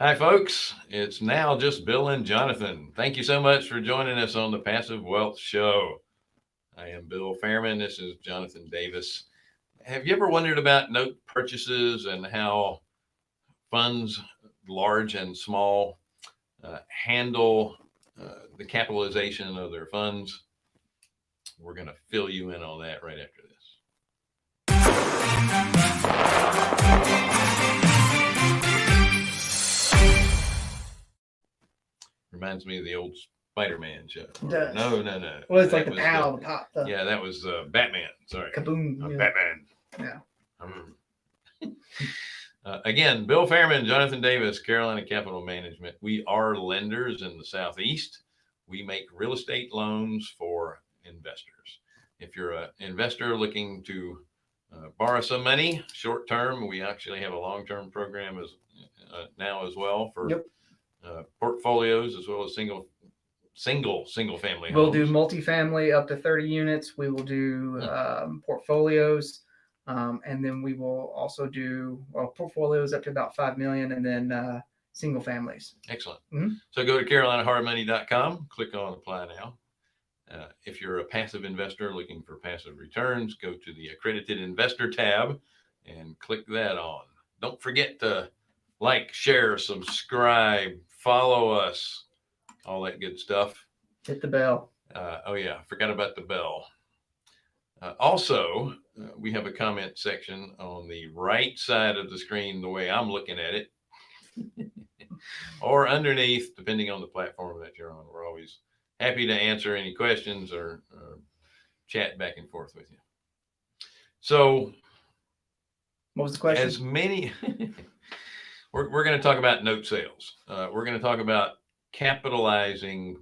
Hi, folks. It's now just Bill and Jonathan. Thank you so much for joining us on the Passive Wealth Show. I am Bill Fairman. This is Jonathan Davis. Have you ever wondered about note purchases and how funds, large and small, handle the capitalization of their funds? We're going to fill you in on that right after this. Reminds me of the old Spider-Man show. Does. No, no, no. Well, it's like That the was pow, the pop, the yeah, that was Batman. Sorry, kaboom. Yeah. Batman. Yeah. Again, Bill Fairman, Jonathan Davis, Carolina Capital Management. We are lenders in the Southeast. We make real estate loans for investors. If you're an investor looking to borrow some money short term, we actually have a long term program now as well for Yep. portfolios as well as single family We'll homes. do multifamily up to 30 units. We will do portfolios. And then we will also do portfolios up to about 5 million, and then single families. Excellent. Mm-hmm. So go to carolinahardmoney.com, click on apply now. If you're a passive investor looking for passive returns, go to the accredited investor tab and click that on. Don't forget to like, share, subscribe, follow us, all that good stuff. Hit the bell. Oh yeah, forgot about the bell. Also, we have a comment section on the right side of the screen, the way I'm looking at it, or underneath, depending on the platform that you're on. We're always happy to answer any questions or chat back and forth with you. So, what was the question? As many, we're going to talk about note sales. We're going to talk about capitalizing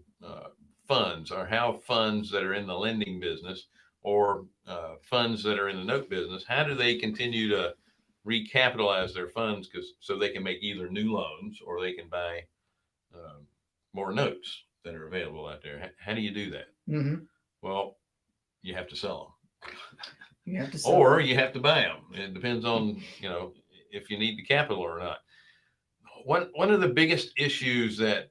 funds, or how funds that are in the lending business or funds that are in the note business, how do they continue to recapitalize their funds so they can make either new loans or they can buy more notes that are available out there. How do you do that? Mm-hmm. Well, you have to sell them. You have to sell or them. You have to buy them. It depends on, if you need the capital or not. One of the biggest issues that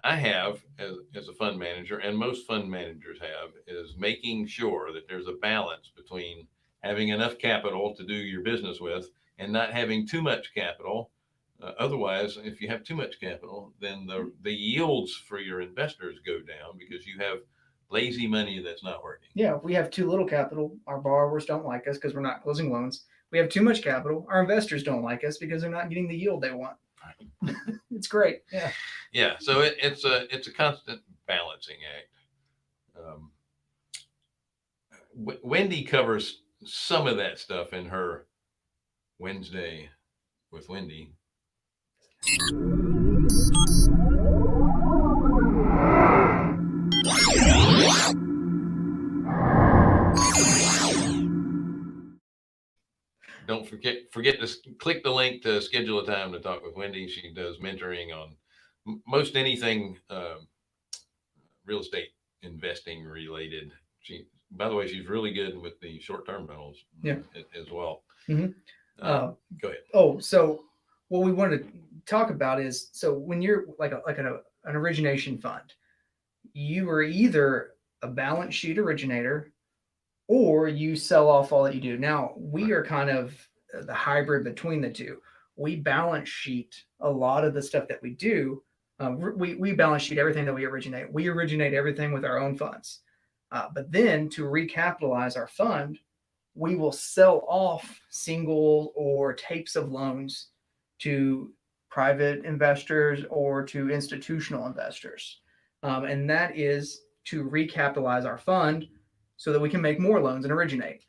I have as a fund manager, and most fund managers have, is making sure that there's a balance between having enough capital to do your business with and not having too much capital. Otherwise, if you have too much capital, then the yields for your investors go down because you have lazy money that's not working. Yeah, if we have too little capital, our borrowers don't like us because we're not closing loans. We have too much capital, our investors don't like us because they're not getting the yield they want. It's great. Yeah. Yeah. So it's a constant balancing act. Wendy covers some of that stuff in her Wednesday with Wendy. Don't forget to click the link to schedule a time to talk with Wendy. She does mentoring on most anything real estate investing related. By the way, she's really good with the short term rentals. Yeah. As well. Mm-hmm. Go ahead. Oh, so what we wanted to talk about is, so when you're like an origination fund, you are either a balance sheet originator or you sell off all that you do. Now, we are kind of the hybrid between the two. We balance sheet a lot of the stuff that we do. We balance sheet everything that we originate. We originate everything with our own funds. But then to recapitalize our fund, we will sell off single or tapes of loans to private investors or to institutional investors. And that is to recapitalize our fund so that we can make more loans and originate.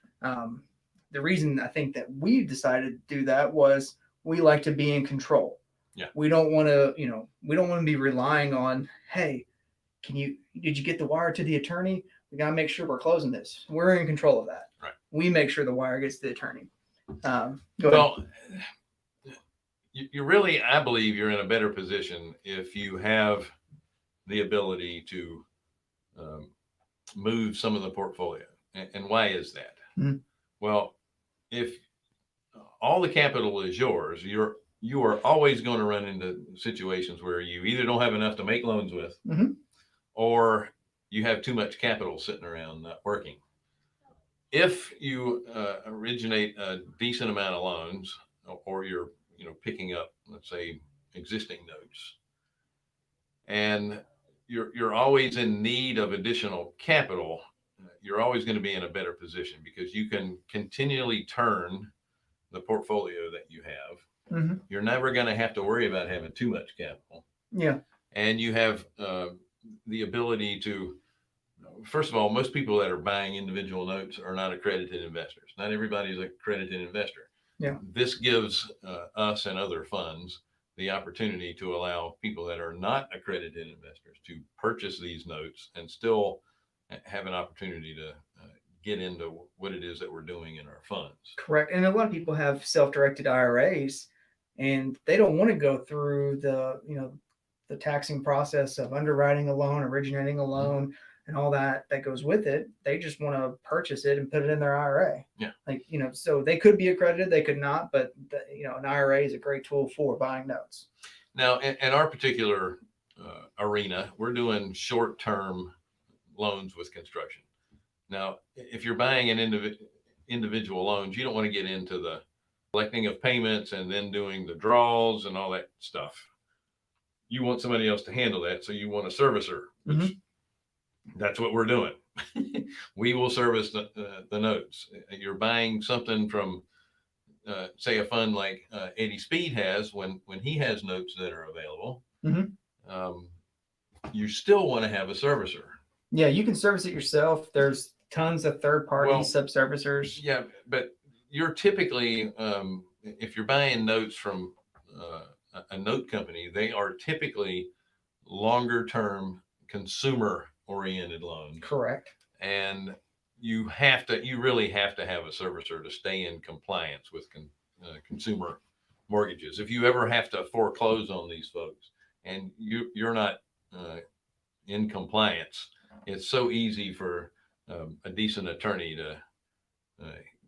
The reason I think that we decided to do that was we like to be in control. Yeah. We don't want to, we don't want to be relying on, hey, did you get the wire to the attorney? We got to make sure we're closing this. We're in control of that. Right. We make sure the wire gets to the attorney. Well, you really, I believe you're in a better position if you have the ability to move some of the portfolio. And why is that? Mm-hmm. Well, if all the capital is yours, you're you are always going to run into situations where you either don't have enough to make loans with, Mm-hmm. or you have too much capital sitting around not working. If you originate a decent amount of loans, or you're picking up, let's say, existing notes, and you're always in need of additional capital, you're always going to be in a better position because you can continually turn the portfolio that you have. Mm-hmm. You're never going to have to worry about having too much capital, Yeah. and you have the ability to. First of all, most people that are buying individual notes are not accredited investors. Not everybody is an accredited investor. Yeah. This gives us and other funds the opportunity to allow people that are not accredited investors to purchase these notes and still have an opportunity to get into what it is that we're doing in our funds. Correct. And a lot of people have self-directed IRAs, and they don't want to go through the taxing process of underwriting a loan, originating a loan, and all that goes with it. They just want to purchase it and put it in their IRA. Yeah. So they could be accredited, they could not, but an IRA is a great tool for buying notes. Now, in our particular arena, we're doing short-term loans with construction. Now, if you're buying an individual loans, you don't want to get into the collecting of payments and then doing the draws and all that stuff. You want somebody else to handle that, so you want a servicer, which that's what we're doing. We will service the notes. You're buying something from, say, a fund like Eddie Speed has when he has notes that are available. You still want to have a servicer. Yeah, you can service it yourself. There's tons of third-party sub-servicers. Yeah, but you're typically, if you're buying notes from a note company, they are typically longer-term consumer-oriented loans. Correct. And you really have to have a servicer to stay in compliance with consumer mortgages. If you ever have to foreclose on these folks and you're not in compliance, it's so easy for a decent attorney to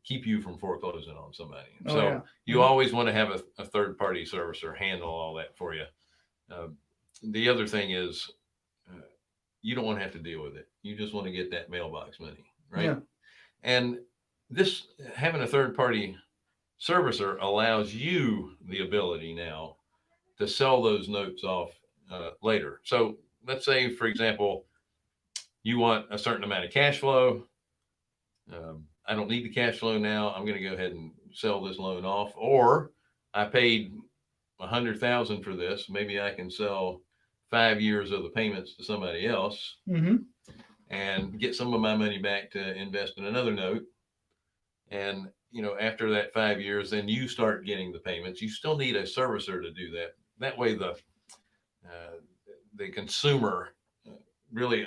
keep you from foreclosing on somebody. You always want to have a third-party servicer handle all that for you. The other thing is you don't want to have to deal with it. You just want to get that mailbox money, right? Yeah. And this having a third-party servicer allows you the ability now to sell those notes off later. So let's say, for example, you want a certain amount of cash flow. I don't need the cash flow now. I'm going to go ahead and sell this loan off. Or I paid $100,000 for this. Maybe I can sell 5 years of the payments to somebody else and get some of my money back to invest in another note. And after that 5 years, then you start getting the payments. You still need a servicer to do that. That way, the consumer really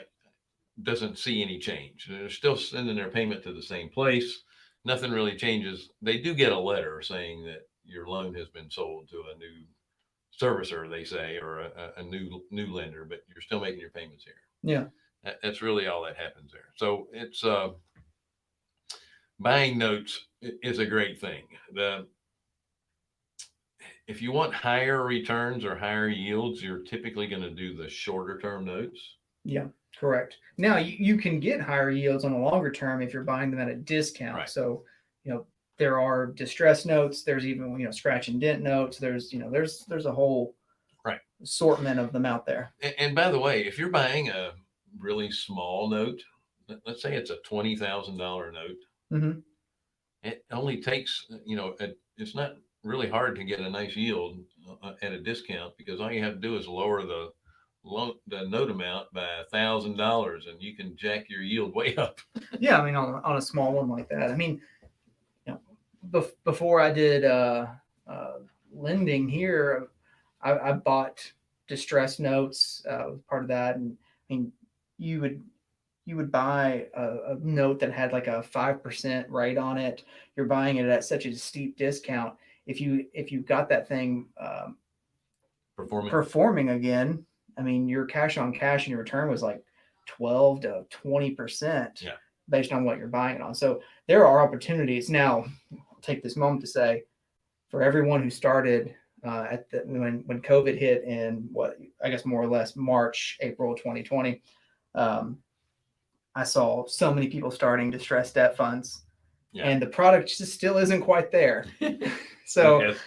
doesn't see any change. They're still sending their payment to the same place. Nothing really changes. They do get a letter saying that your loan has been sold to a new servicer, they say, or a new lender, but you're still making your payments here. Yeah. That's really all that happens there. So it's buying notes is a great thing. If you want higher returns or higher yields, you're typically going to do the shorter term notes. Yeah, correct. Now you can get higher yields on a longer term if you're buying them at a discount. Right. So, there are distress notes. There's even, scratch and dent notes. There's a whole assortment of them out there. And by the way, if you're buying a really small note, let's say it's a $20,000 note, it only takes, it's not really hard to get a nice yield at a discount because all you have to do is lower the note amount by $1,000 and you can jack your yield way up. Yeah, I mean, on a small one like that. I mean, before I did lending here, I bought distress notes part of that, and I mean, you would buy a note that had like a 5% rate on it. You're buying it at such a steep discount. If you got that thing performing again, I mean, your cash on cash and your return was like 12 to 20% based on what you're buying it on. So there are opportunities. Now, I'll take this moment to say, for everyone who started at the when COVID hit in what I guess more or less March, April 2020. Um, I saw so many people starting distressed debt funds, Yeah. and the product just still isn't quite there. So Yes.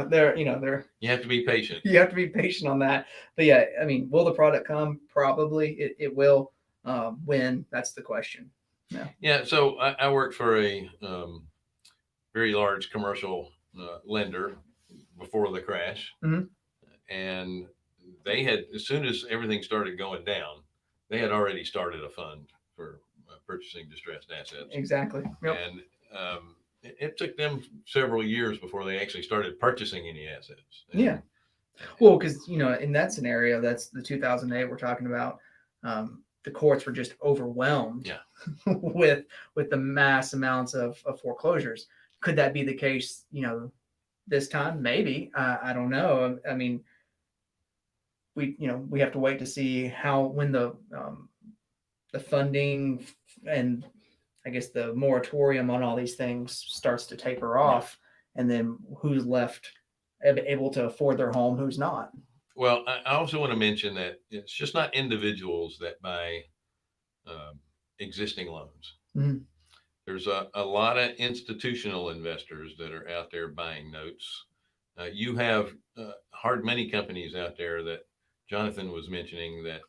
they're You have to be patient. you have to be patient on that. But yeah, I mean, will the product come? Probably it will. When? That's the question. Yeah. Yeah. So I worked for a very large commercial lender before the crash, Mhm. and they had, as soon as everything started going down, they had already started a fund for purchasing distressed assets. Exactly. Yep. And it took them several years before they actually started purchasing any assets. And, Yeah. Well, because in that scenario, that's the 2008 we're talking about. The courts were just overwhelmed Yeah. with the mass amounts of foreclosures. Could that be the case? This time, maybe. I don't know. I mean, we have to wait to see when the funding and I guess the moratorium on all these things starts to taper off, and then who's left able to afford their home, who's not. Well, I also want to mention that it's just not individuals that buy existing loans. Mhm. There's a lot of institutional investors that are out there buying notes. You have hard money companies out there that Jonathan was mentioning that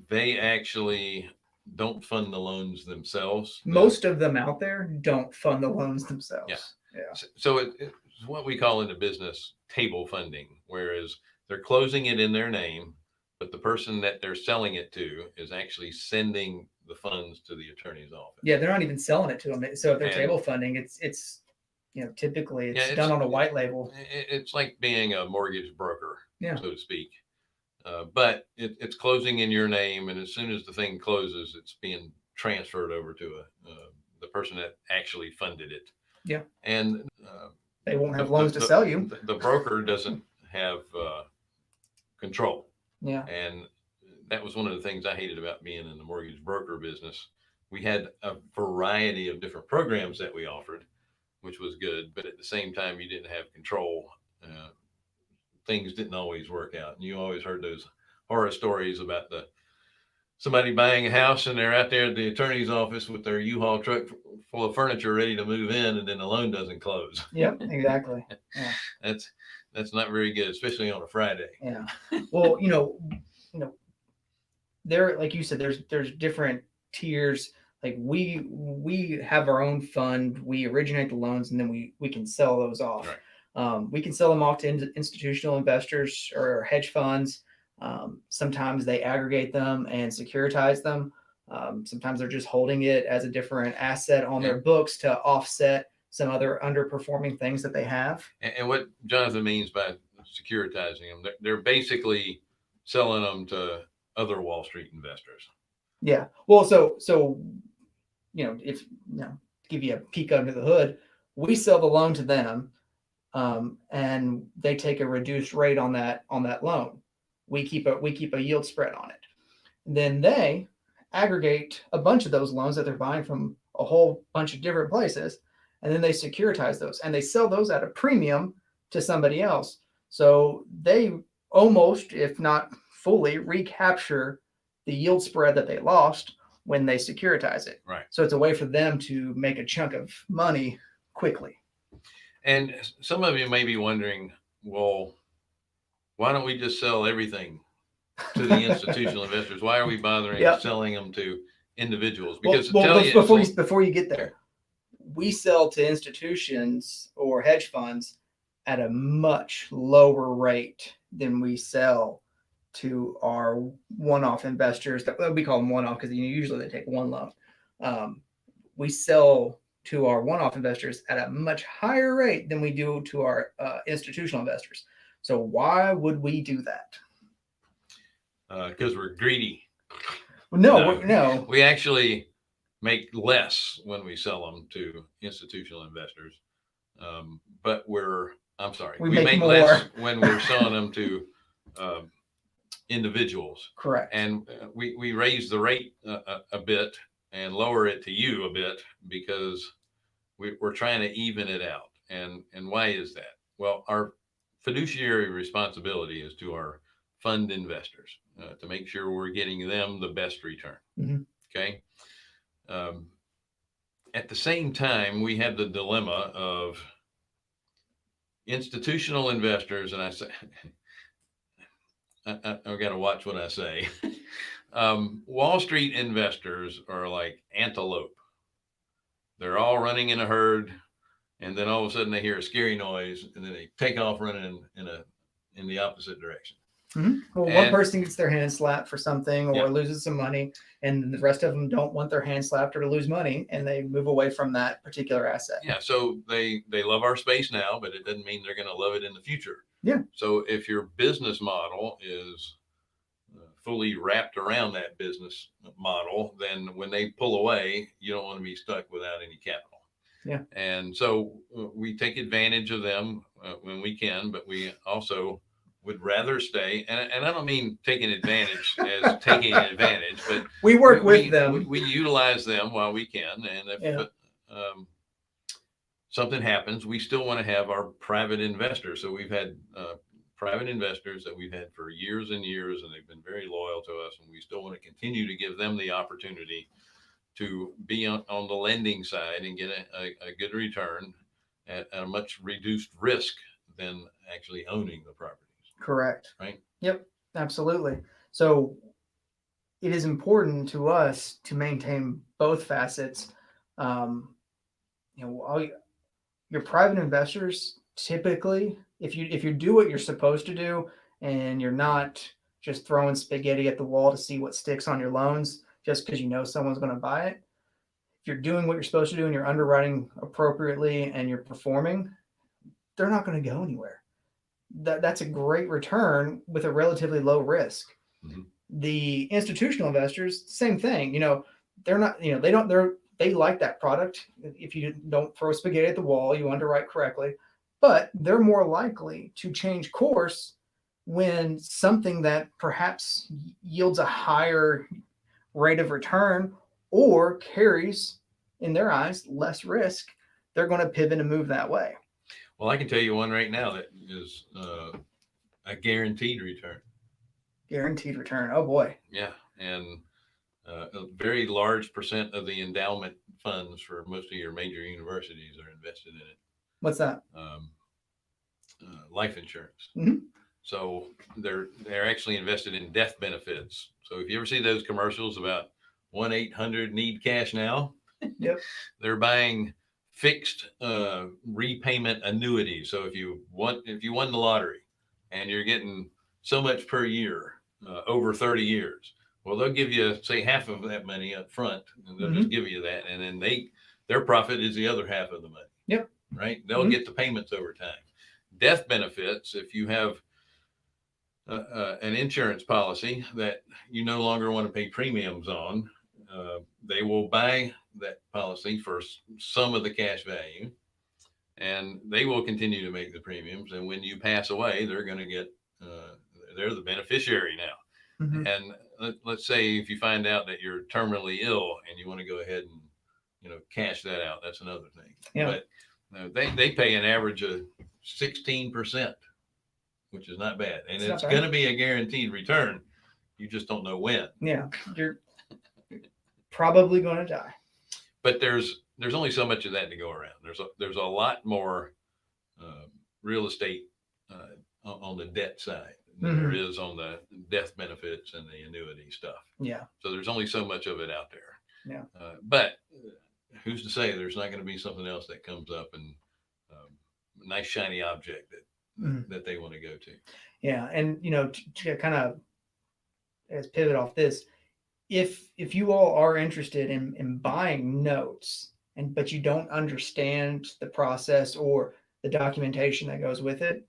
they actually don't fund the loans themselves. Most of them out there don't fund the loans themselves. Yeah. So it's what we call in the business table funding, whereas they're closing it in their name, but the person that they're selling it to is actually sending the funds to the attorney's office. Yeah, they're not even selling it to them. So if they're And- table funding, it's typically it's Yeah, done on a white label. It's like being a mortgage broker, Yeah. so to speak. But it's closing in your name, and as soon as the thing closes, it's being transferred over to the person that actually funded it. Yeah. And They won't have loans to sell you. The broker doesn't have control. Yeah. And that was one of the things I hated about being in the mortgage broker business. We had a variety of different programs that we offered, which was good, but at the same time, you didn't have control. Things didn't always work out, and you always heard those horror stories about somebody buying a house and they're out there at the attorney's office with their U-Haul truck full of furniture ready to move in, and then the loan doesn't close. Yep, exactly. Yeah. That's not very good, especially on a Friday. Yeah. Well, there, like you said, there's different tiers. Like we have our own fund, we originate the loans, and then we can sell those off. Right. We can sell them off to institutional investors or hedge funds. Sometimes they aggregate them and securitize them. Sometimes they're just holding it as a different asset on their books to offset some other underperforming things that they have. And what Jonathan means by securitizing them, they're basically selling them to other Wall Street investors. Yeah. Well, so if to give you a peek under the hood, we sell the loan to them, and they take a reduced rate on that loan. We keep a yield spread on it. Then they aggregate a bunch of those loans that they're buying from a whole bunch of different places, and then they securitize those and they sell those at a premium to somebody else. So they almost, if not fully, recapture the yield spread that they lost when they securitize it. Right. So it's a way for them to make a chunk of money quickly. And some of you may be wondering, well, why don't we just sell everything to the institutional investors? Why are we bothering selling them to individuals? Because before you get there, we sell to institutions or hedge funds at a much lower rate than we sell to our one-off investors. That we call them one-off because usually they take one loan. We sell to our one-off investors at a much higher rate than we do to our institutional investors. So why would we do that? Because we're greedy. No. We actually make less when we sell them to institutional investors. But we make more less when we're selling them to individuals. Correct. And we raise the rate a bit and lower it to you a bit because we're trying to even it out. And why is that? Well, our fiduciary responsibility is to our fund investors to make sure we're getting them the best return. Mm-hmm. Okay. Um, at the same time, we have the dilemma of institutional investors, and I say, I've got to watch what I say. Wall Street investors are like antelope. They're all running in a herd, and then all of a sudden they hear a scary noise, and then they take off running in the opposite direction. Mm-hmm. Well, one person gets their hand slapped for something or Yeah. loses some money, and the rest of them don't want their hand slapped or to lose money, and they move away from that particular asset. Yeah. So they love our space now, but it doesn't mean they're going to love it in the future. Yeah. So if your business model is fully wrapped around that business model, then when they pull away, you don't want to be stuck without any capital. Yeah. And so we take advantage of them when we can, but we also would rather stay. And I don't mean taking advantage as taking advantage, but we work with them. We utilize them while we can. And if something happens, we still want to have our private investors. So we've had private investors that we've had for years and years, and they've been very loyal to us. And we still want to continue to give them the opportunity to be on the lending side and get a good return at a much reduced risk than actually owning the properties. Correct. Right? Yep, absolutely. So it is important to us to maintain both facets. Your private investors typically, if you do what you're supposed to do and you're not just throwing spaghetti at the wall to see what sticks on your loans just because you know someone's going to buy it, if you're doing what you're supposed to do and you're underwriting appropriately and you're performing, they're not going to go anywhere. That's a great return with a relatively low risk. Mm-hmm. The institutional investors, same thing. They're not. They like that product. If you don't throw spaghetti at the wall, you underwrite correctly. But they're more likely to change course when something that perhaps yields a higher rate of return or carries, in their eyes, less risk. They're going to pivot and move that way. Well, I can tell you one right now that is a guaranteed return. Guaranteed return. Oh boy. Yeah, and a very large percent of the endowment funds for most of your major universities are invested in it. What's that? Life insurance. Mm-hmm. So they're actually invested in death benefits. So if you ever see those commercials about 1-800 need cash now, yep, they're buying fixed repayment annuities. So if you won the lottery and you're getting so much per year over 30 years, well, they'll give you, say, half of that money up front, and they'll just give you that, and then their profit is the other half of the money. Yep. Right? They'll get the payments over time. Death benefits, if you have an insurance policy that you no longer want to pay premiums on, they will buy that policy for some of the cash value, and they will continue to make the premiums. And when you pass away, they're going to get, they're the beneficiary now. Mm-hmm. And let's say if you find out that you're terminally ill and you want to go ahead and, cash that out, that's another thing. Yeah. But they pay an average of 16%, which is not bad. And it's going to be a guaranteed return. You just don't know when. Yeah. You're probably going to die. But there's only so much of that to go around. There's a lot more real estate on the debt side than there is on the death benefits and the annuity stuff. Yeah. So there's only so much of it out there. Yeah. But who's to say there's not going to be something else that comes up and a nice shiny object that they want to go to. Yeah. And, to kind of as pivot off this, if you all are interested in buying notes but you don't understand the process or the documentation that goes with it,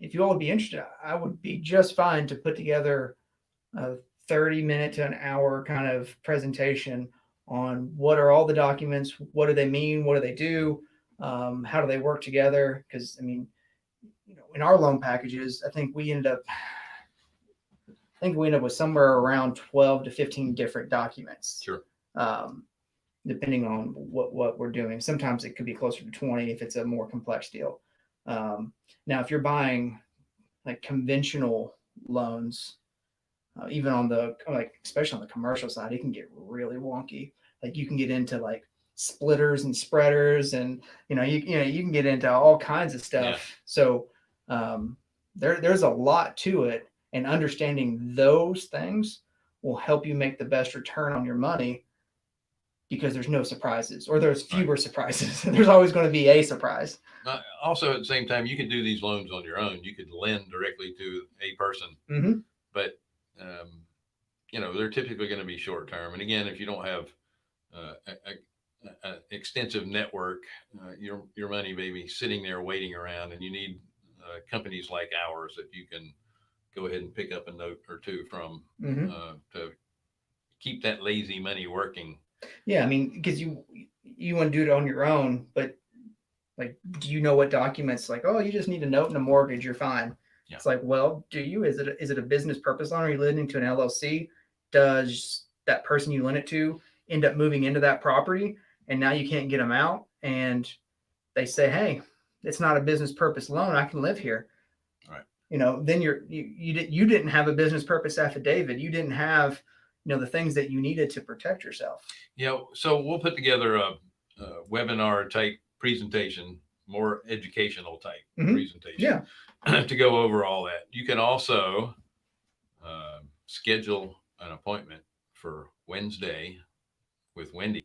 if you all would be interested, I would be just fine to put together a 30-minute to an hour kind of presentation on what are all the documents, what do they mean, what do they do, how do they work together? Because in our loan packages, I think we end up with somewhere around 12 to 15 different documents. Sure. Depending on what we're doing. Sometimes it could be closer to 20 if it's a more complex deal. Now, if you're buying like conventional loans, even on the like, especially on the commercial side, it can get really wonky. Like you can get into like splitters and spreaders, and you can get into all kinds of stuff. Yeah. So there's a lot to it, and understanding those things will help you make the best return on your money, because there's no surprises, or there's fewer surprises. There's always going to be a surprise. Also, at the same time, you can do these loans on your own. You could lend directly to a person, Mm-hmm. but they're typically going to be short term. And again, if you don't have an extensive network, your money may be sitting there waiting around, and you need companies like ours that you can go ahead and pick up a note or two from to keep that lazy money working. Yeah, I mean, because you want to do it on your own, but like, do you know what documents? Like, oh, you just need a note and a mortgage, you're fine. Yeah. It's like, well, do you? Is it a business purpose loan? Are you lending to an LLC? Does that person you lend it to end up moving into that property, and now you can't get them out? And they say, hey, it's not a business purpose loan. I can live here. Right. Then you didn't have a business purpose affidavit. You didn't have the things that you needed to protect yourself. Yeah. So we'll put together a webinar type presentation, more educational type presentation, to go over all that. You can also schedule an appointment for Wednesday with Wendy.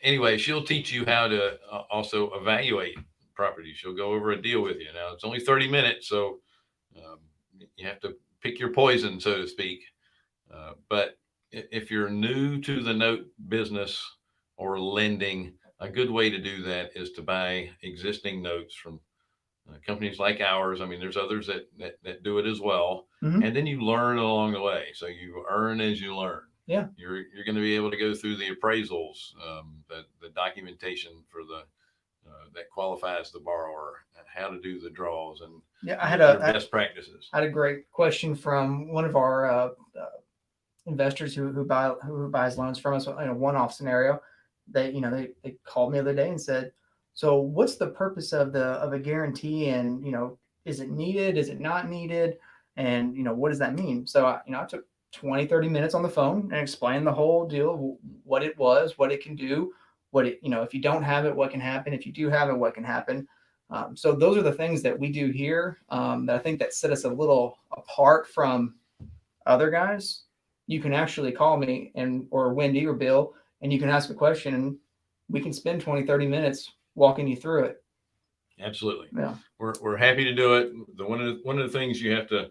Anyway, she'll teach you how to also evaluate property. She'll go over a deal with you. Now, it's only 30 minutes, so you have to pick your poison, so to speak. But if you're new to the note business or lending, a good way to do that is to buy existing notes from companies like ours. I mean, there's others that do it as well. And then you learn along the way. So you earn as you learn. Yeah. You're going to be able to go through the appraisals, the documentation for that qualifies the borrower, and how to do the draws, and best practices. I had a great question from one of our investors who buys loans from us in a one-off scenario. They called me the other day and said, so what's the purpose of a guarantee, and is it needed, is it not needed, and what does that mean? So I took 20-30 minutes on the phone and explained the whole deal, what it was, what it can do, what it if you don't have it, what can happen, if you do have it, what can happen. So those are the things that we do here, that I think that set us a little apart from other guys. You can actually call me or Wendy or Bill, and you can ask a question, and we can spend 20-30 minutes walking you through it. Absolutely. Yeah. We're happy to do it. One of the things you have to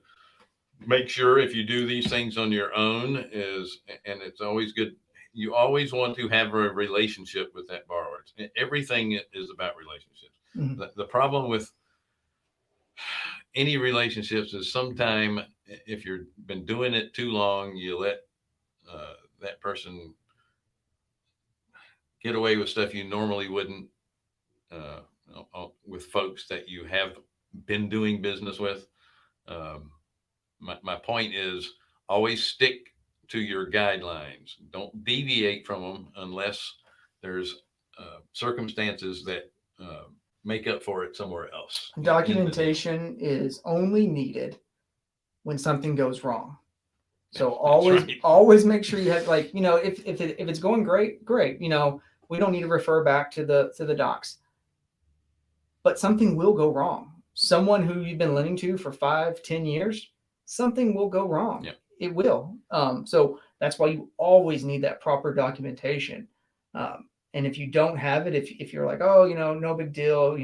make sure, if you do these things on your own, is, and it's always good, you always want to have a relationship with that borrower. Everything is about relationships. Mm-hmm. The problem with any relationships is sometime, if you've been doing it too long, you let that person get away with stuff you normally wouldn't, with folks that you have been doing business with. My point is, always stick to your guidelines. Don't deviate from them unless there's circumstances that make up for it somewhere else. Documentation is only needed when something goes wrong. So always make sure you have, like, if it's going great. We don't need to refer back to the docs. But something will go wrong. Someone who you've been lending to for 5-10 years, something will go wrong. Yeah. It will. So that's why you always need that proper documentation. And if you don't have it, if you're like, oh, no big deal,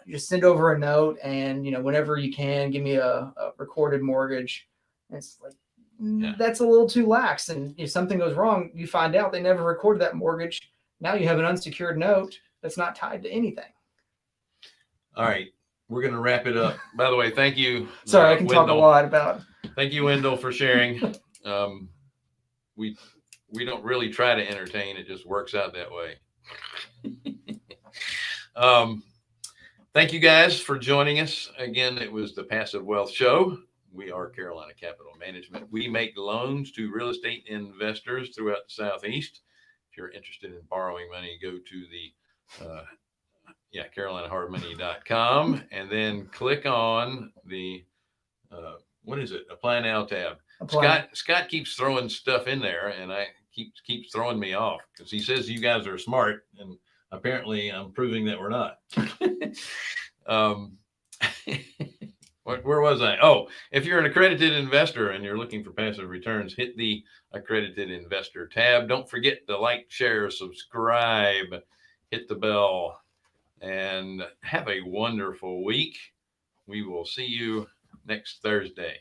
just send over a note, and whenever you can, give me a recorded mortgage. And it's like, that's a little too lax. And if something goes wrong, you find out they never recorded that mortgage. Now you have an unsecured note that's not tied to anything. All right, we're going to wrap it up. By the way, thank you. Sorry, I can Wendell. Talk a lot about. Thank you, Wendell, for sharing. We don't really try to entertain; it just works out that way. Thank you guys for joining us again. It was the Passive Wealth Show. we are Carolina Capital Management. We make loans to real estate investors throughout the Southeast. If you're interested in borrowing money, go to the carolinahardmoney.com and then click on the what is it? Apply Now tab. Apply. Scott keeps throwing stuff in there, and I keeps throwing me off because he says you guys are smart, and apparently I'm proving that we're not. Where was I? Oh, if you're an accredited investor and you're looking for passive returns, hit the accredited investor tab. Don't forget to like, share, subscribe, hit the bell, and have a wonderful week. We will see you next Thursday.